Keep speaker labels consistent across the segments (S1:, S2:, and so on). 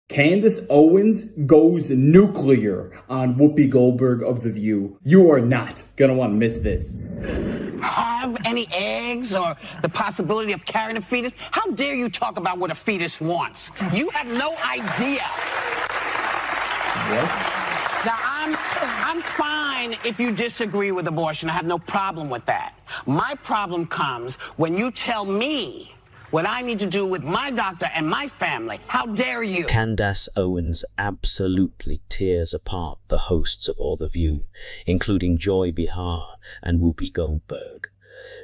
S1: Candace Owens goes nuclear on Whoopi Goldberg of The View. You are not gonna want to miss this.
S2: Have any eggs or the possibility of carrying a fetus? How dare you talk about what a fetus wants? You have no idea.
S1: What?
S2: Now, I'm fine if you disagree with abortion. I have no problem with that. My problem comes when you tell me what I need to do with my doctor and my family. How dare you?
S3: Candace Owens absolutely tears apart the hosts of All The View, including Joy Behar and Whoopi Goldberg.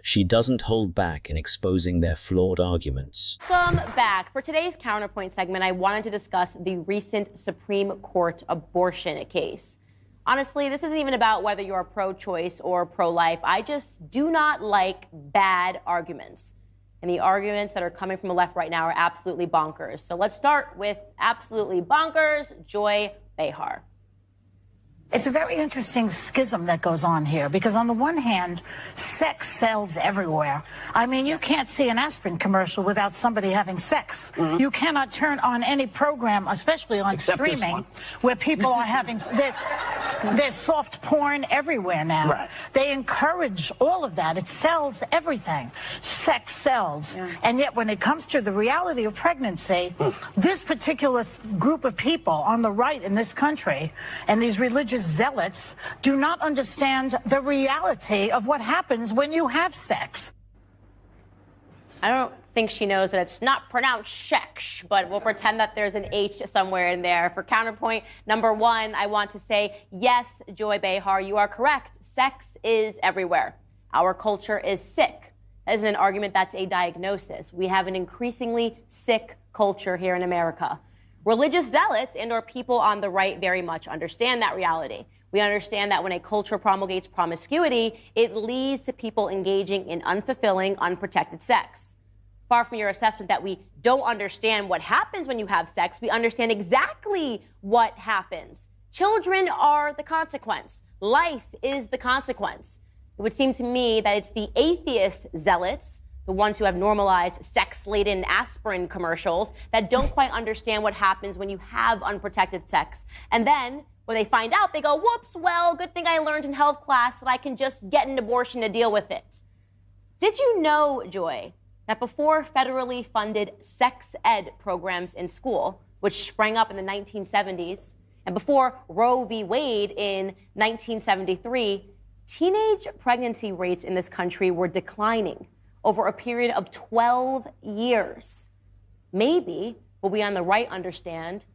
S3: She doesn't hold back in exposing their flawed arguments.
S4: Welcome back. For today's Counterpoint segment, I wanted to discuss the recent Supreme Court abortion case. Honestly, this isn't even about whether you're pro-choice or pro-life. I just do not like bad arguments. And the arguments that are coming from the left right now are absolutely bonkers. So let's start with absolutely bonkers, Joy Behar.
S5: It's a very interesting schism that goes on here because on the one hand, sex sells everywhere. I mean, you can't see an aspirin commercial without somebody having sex. Mm-hmm. You cannot turn on any program, especially on streaming, where people are having, there's soft porn everywhere now. Right. They encourage all of that. It sells everything. Sex sells. Yeah. And yet when it comes to the reality of pregnancy, this particular group of people on the right in this country and these religious zealots do not understand the reality of what happens when you have sex.
S4: I don't think she knows that it's not pronounced sex, but we'll pretend that there's an H somewhere in there. For counterpoint number one, I want to say, yes, Joy Behar, you are correct. Sex is everywhere. Our culture is sick. That isn't an argument, that's a diagnosis. We have an increasingly sick culture here in America. Religious zealots and or people on the right very much understand that reality. We understand that when a culture promulgates promiscuity, it leads to people engaging in unfulfilling, unprotected sex. Far from your assessment that we don't understand what happens when you have sex, we understand exactly what happens. Children are the consequence. Life is the consequence. It would seem to me that it's the atheist zealots, the ones who have normalized sex-laden aspirin commercials, that don't quite understand what happens when you have unprotected sex. And then, when they find out, they go, whoops, well, good thing I learned in health class that I can just get an abortion to deal with it. Did you know, Joy, that before federally funded sex ed programs in school, which sprang up in the 1970s, and before Roe v. Wade in 1973, teenage pregnancy rates in this country were declining over a period of 12 years. Maybe what we on the right understand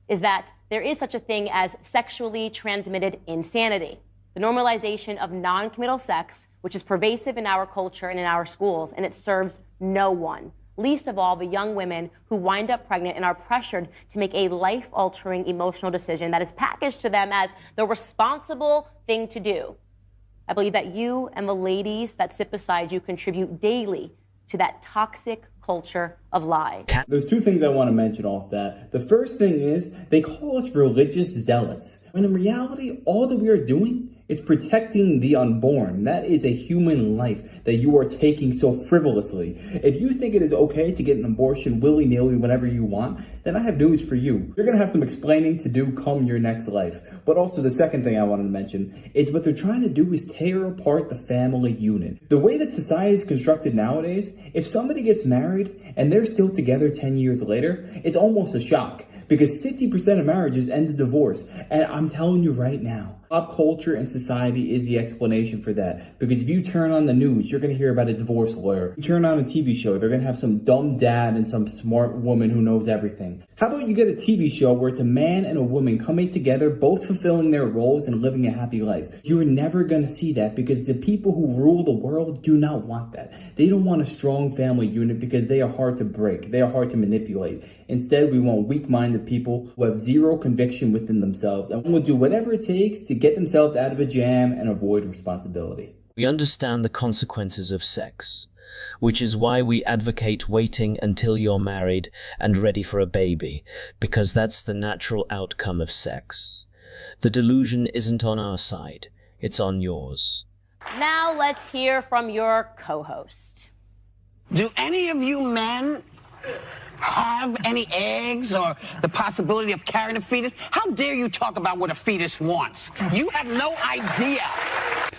S4: is that there is such a thing as sexually transmitted insanity, the normalization of non-committal sex, which is pervasive in our culture and in our schools, and it serves no one, least of all the young women who wind up pregnant and are pressured to make a life-altering emotional decision that is packaged to them as the responsible thing to do. I believe that you and the ladies that sit beside you contribute daily to that toxic culture of lies.
S1: There's two things I want to mention off that. The first thing is they call us religious zealots, when in reality, all that we are doing is protecting the unborn. That is a human life that you are taking so frivolously. If you think it is okay to get an abortion willy-nilly whenever you want, then I have news for you. You're going to have some explaining to do come your next life. But also the second thing I wanted to mention is what they're trying to do is tear apart the family unit. The way that society is constructed nowadays, if somebody gets married and they're still together 10 years later, it's almost a shock. Because 50% of marriages end in divorce. And I'm telling you right now, pop culture and society is the explanation for that. Because if you turn on the news, you're going to hear about a divorce lawyer. You turn on a TV show, they're going to have some dumb dad and some smart woman who knows everything. How about you get a TV show where it's a man and a woman coming together, both fulfilling their roles and living a happy life? You're never going to see that because the people who rule the world do not want that. They don't want a strong family unit because they are hard to break. They are hard to manipulate. Instead, we want weak-minded people who have zero conviction within themselves and will do whatever it takes to get themselves out of a jam and avoid responsibility.
S3: We understand the consequences of sex, which is why we advocate waiting until you're married and ready for a baby, because that's the natural outcome of sex. The delusion isn't on our side, it's on yours.
S4: Now let's hear from your co-host.
S2: Do any of you men have any eggs or the possibility of carrying a fetus? How dare you talk about what a fetus wants? You have no idea.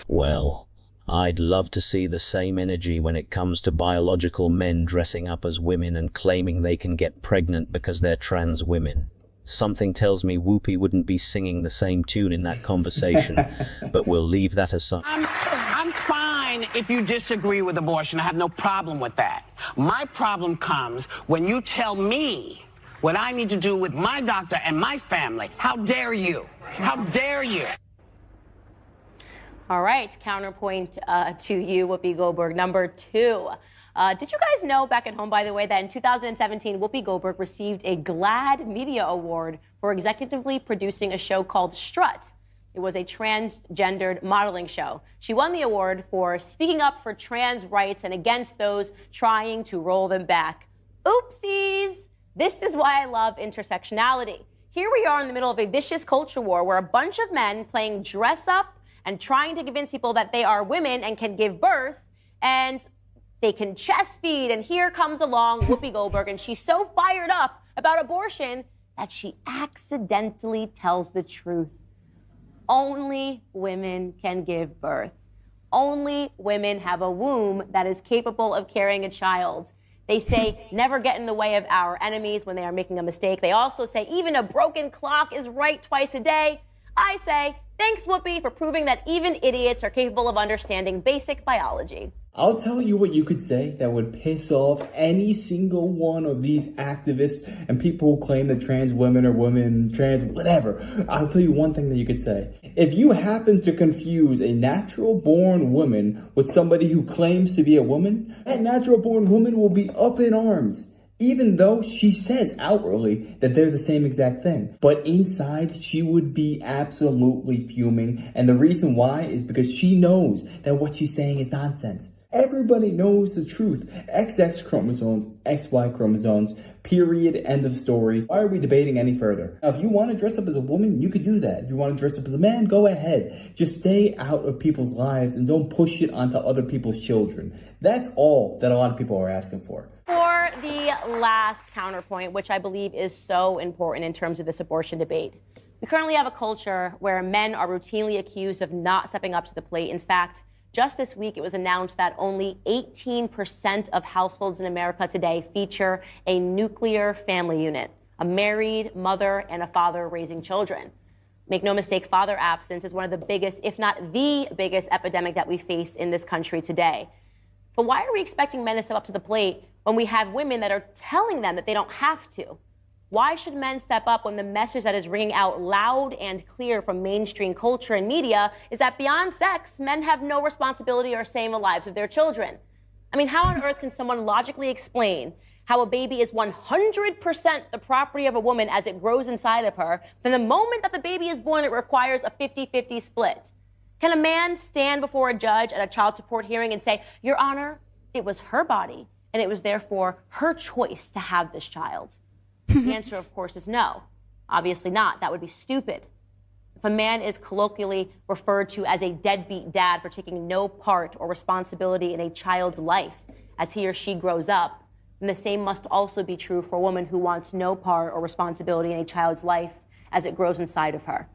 S3: Well, I'd love to see the same energy when it comes to biological men dressing up as women and claiming they can get pregnant because they're trans women. Something tells me Whoopi wouldn't be singing the same tune in that conversation, but we'll leave that aside.
S2: I'm fine if you disagree with abortion. I have no problem with that. My problem comes when you tell me what I need to do with my doctor and my family. How dare you? How dare you?
S4: All right, counterpoint to you, Whoopi Goldberg. Number 2. Did you guys know back at home, by the way, that in 2017, Whoopi Goldberg received a GLAAD Media Award for executively producing a show called Strut? It was a transgendered modeling show. She won the award for speaking up for trans rights and against those trying to roll them back. Oopsies! This is why I love intersectionality. Here we are in the middle of a vicious culture war where a bunch of men playing dress up and trying to convince people that they are women and can give birth, and they can chest feed, and here comes along Whoopi Goldberg, and she's so fired up about abortion that she accidentally tells the truth. Only women can give birth. Only women have a womb that is capable of carrying a child. They say, never get in the way of our enemies when they are making a mistake. They also say, even a broken clock is right twice a day. I say, thanks, Whoopi, for proving that even idiots are capable of understanding basic biology.
S1: I'll tell you what you could say that would piss off any single one of these activists and people who claim that trans women are women, trans whatever. I'll tell you one thing that you could say. If you happen to confuse a natural-born woman with somebody who claims to be a woman, that natural-born woman will be up in arms, even though she says outwardly that they're the same exact thing. But inside, she would be absolutely fuming. And the reason why is because she knows that what she's saying is nonsense. Everybody knows the truth. XX chromosomes, XY chromosomes, period, end of story. Why are we debating any further? Now, if you want to dress up as a woman, you could do that. If you want to dress up as a man, go ahead. Just stay out of people's lives and don't push it onto other people's children. That's all that a lot of people are asking for.
S4: For the last counterpoint, which I believe is so important in terms of this abortion debate, we currently have a culture where men are routinely accused of not stepping up to the plate. In fact, just this week, it was announced that only 18% of households in America today feature a nuclear family unit, a married mother and a father raising children. Make no mistake, father absence is one of the biggest, if not the biggest epidemic that we face in this country today. But why are we expecting men to step up to the plate when we have women that are telling them that they don't have to? Why should men step up when the message that is ringing out loud and clear from mainstream culture and media is that beyond sex, men have no responsibility or say in the lives of their children? I mean, how on earth can someone logically explain how a baby is 100% the property of a woman as it grows inside of her, then the moment that the baby is born, it requires a 50-50 split? Can a man stand before a judge at a child support hearing and say, Your Honor, it was her body, and it was therefore her choice to have this child? The answer, of course, is no. Obviously not. That would be stupid. If a man is colloquially referred to as a deadbeat dad for taking no part or responsibility in a child's life as he or she grows up, then the same must also be true for a woman who wants no part or responsibility in a child's life as it grows inside of her.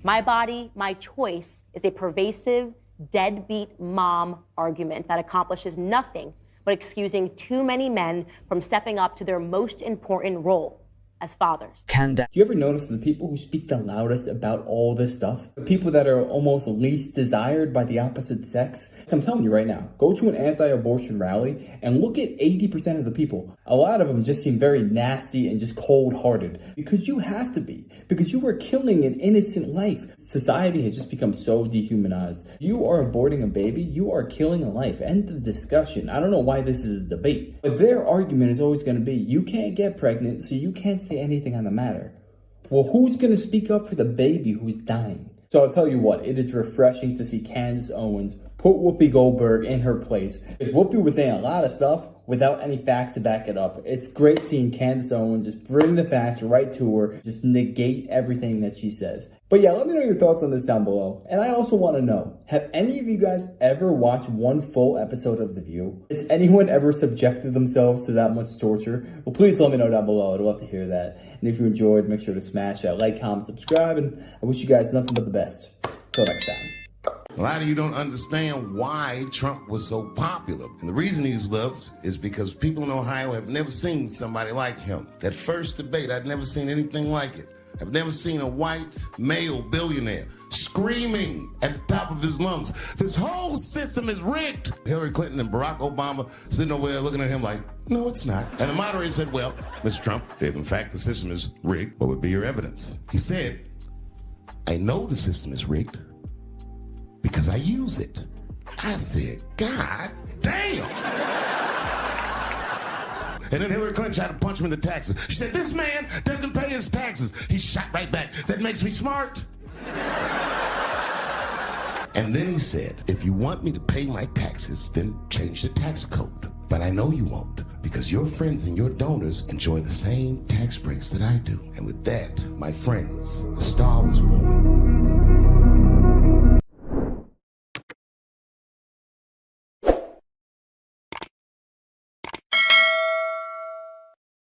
S4: My body, my choice is a pervasive deadbeat mom argument that accomplishes nothing but excusing too many men from stepping up to their most important role as fathers.
S3: Candace.
S1: Do you ever notice the people who speak the loudest about all this stuff? The people that are almost least desired by the opposite sex? I'm telling you right now, go to an anti-abortion rally and look at 80% of the people. A lot of them just seem very nasty and just cold-hearted. Because you have to be. Because you are killing an innocent life. Society has just become so dehumanized. You are aborting a baby, you are killing a life. End of discussion. I don't know why this is a debate. But their argument is always going to be, you can't get pregnant, so you can't say anything on the matter. Well, who's going to speak up for the baby who's dying? So I'll tell you what, it is refreshing to see Candace Owens put Whoopi Goldberg in her place. Because Whoopi was saying a lot of stuff without any facts to back it up. It's great seeing Candace Owens just bring the facts right to her, just negate everything that she says. But yeah, let me know your thoughts on this down below. And I also want to know, have any of you guys ever watched one full episode of The View? Has anyone ever subjected themselves to that much torture? Well, please let me know down below. I'd love to hear that. And if you enjoyed, make sure to smash that like, comment, subscribe, and I wish you guys nothing but the best. Till next time.
S6: A lot of you don't understand why Trump was so popular. And the reason he's loved is because people in Ohio have never seen somebody like him. That first debate, I'd never seen anything like it. I've never seen a white male billionaire screaming at the top of his lungs, this whole system is rigged. Hillary Clinton and Barack Obama sitting over there looking at him like, no, it's not. And the moderator said, well, Mr. Trump, if in fact the system is rigged, what would be your evidence? He said, I know the system is rigged because I use it. I said, God damn. And then Hillary Clinton tried to punch him in the taxes. She said, this man doesn't pay his taxes. He shot right back. That makes me smart. And then he said, if you want me to pay my taxes, then change the tax code. But I know you won't, because your friends and your donors enjoy the same tax breaks that I do. And with that, my friends, a star was born.